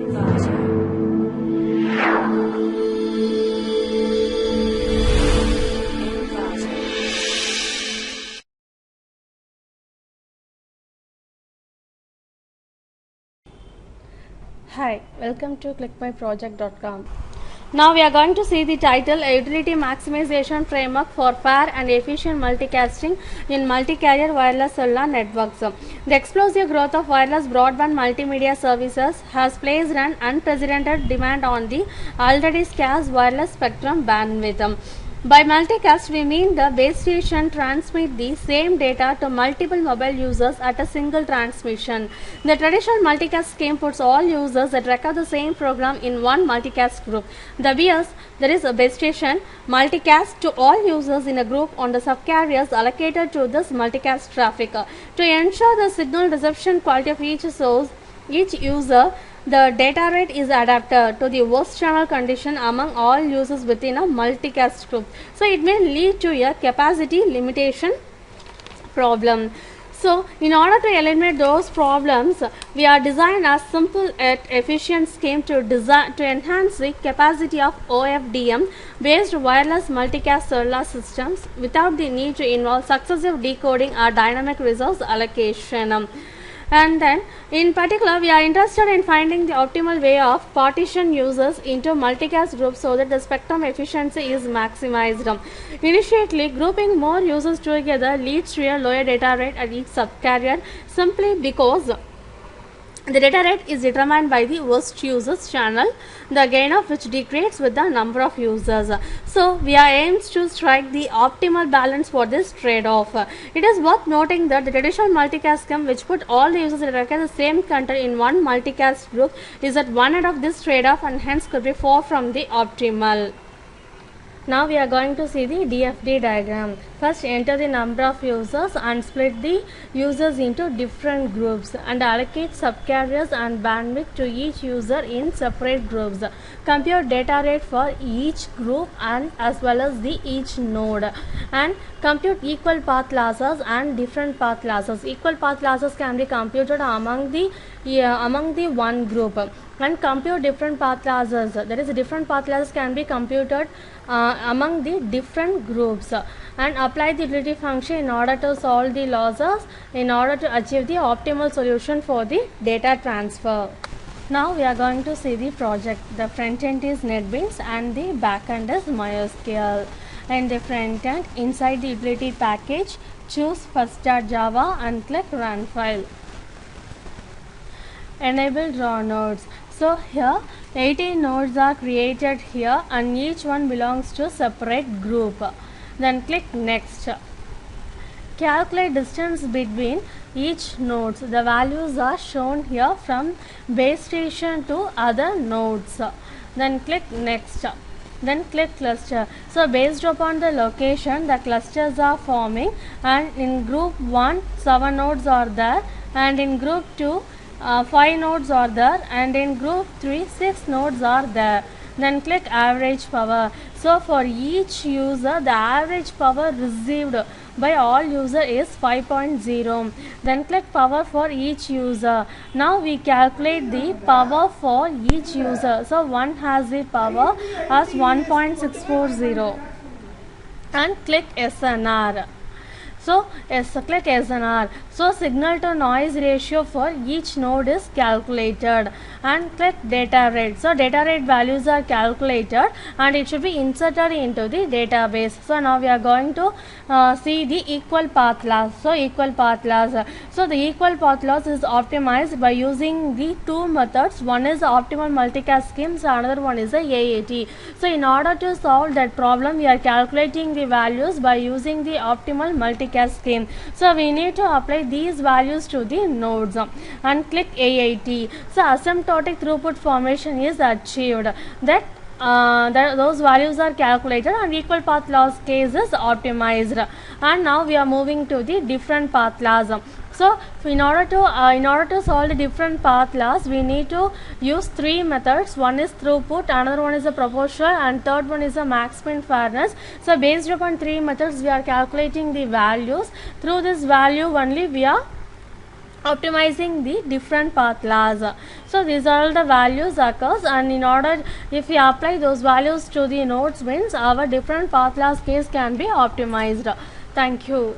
Hi, welcome to clickmyproject.com. Now we are going to see the title, a utility maximization framework for fair and efficient multicasting in multi-carrier wireless cellular networks. The explosive growth of wireless broadband multimedia services has placed an unprecedented demand on the already scarce wireless spectrum bandwidth. By multicast, we mean the base station transmit the same data to multiple mobile users at a single transmission. The traditional multicast scheme puts all users that record the same program in one multicast group. The BS, there is a base station, multicast to all users in a group on the subcarriers allocated to this multicast traffic. To ensure the signal reception quality of each user, the data rate is adapted to the worst channel condition among all users within a multicast group. So it may lead to a capacity limitation problem. So in order to eliminate those problems, we are designed a simple yet efficient scheme to enhance the capacity of OFDM based wireless multicast cellular systems without the need to involve successive decoding or dynamic resource allocation. And then in particular, we are interested in finding the optimal way of partition users into multicast groups so that the spectrum efficiency is maximized. Initially, grouping more users together leads to a lower data rate at each subcarrier simply because the data rate is determined by the worst users channel, the gain of which decreases with the number of users. So, we are aims to strike the optimal balance for this trade-off. It is worth noting that the traditional multicast scheme, which put all the users that require the same content in one multicast group, is at one end of this trade-off and hence could be far from the optimal. Now we are going to see the DFD diagram. First, enter the number of users and split the users into different groups and allocate subcarriers and bandwidth to each user in separate groups. Compute data rate for each group and as well as the each node, and compute equal path losses and different path losses. Equal path losses can be computed among the one group, and compute different path losses. That is, different path losses can be computed among the different groups, and apply the utility function in order to solve the losses in order to achieve the optimal solution for the data transfer. Now we are going to see the project. The front end is NetBeans and the back end is MySQL. And the front end, inside the utility package, choose first.java and click run file. Enable draw nodes. So here 18 nodes are created here and each one belongs to separate group. Then click next. Calculate distance between each nodes. The values are shown here from base station to other nodes. Then click next. Then click cluster. So based upon the location, the clusters are forming, and in group 1 7 nodes are there, and in group 2 5 nodes are there, and in group 3 6 nodes are there. Then click average power. So for each user, the average power received by all user is 5.0. Then click power for each user. Now we calculate the power for each user. So one has the power as 1.640, and click SNR. So click SNR. So signal to noise ratio for each node is calculated, and click data rate. So data rate values are calculated and it should be inserted into the database. So now we are going to see the equal path loss. So equal path loss. So the equal path loss is optimized by using the two methods. One is optimal multicast schemes, another one is a AAT. So in order to solve that problem, we are calculating the values by using the optimal multicast scheme. So we need to apply these values to the nodes and click AAT. So asymptotic throughput formation is achieved. Those values are calculated and equal path loss case is optimized. And now we are moving to the different path loss. So in order to solve the different path loss, we need to use three methods. One is throughput, another one is a proportional, and third one is a max min fairness. So based upon three methods, we are calculating the values. Through this value only we are optimizing the different path laws. So these are all the values occurs, and in order, if we apply those values to the nodes, means our different path laws case can be optimized. Thank you.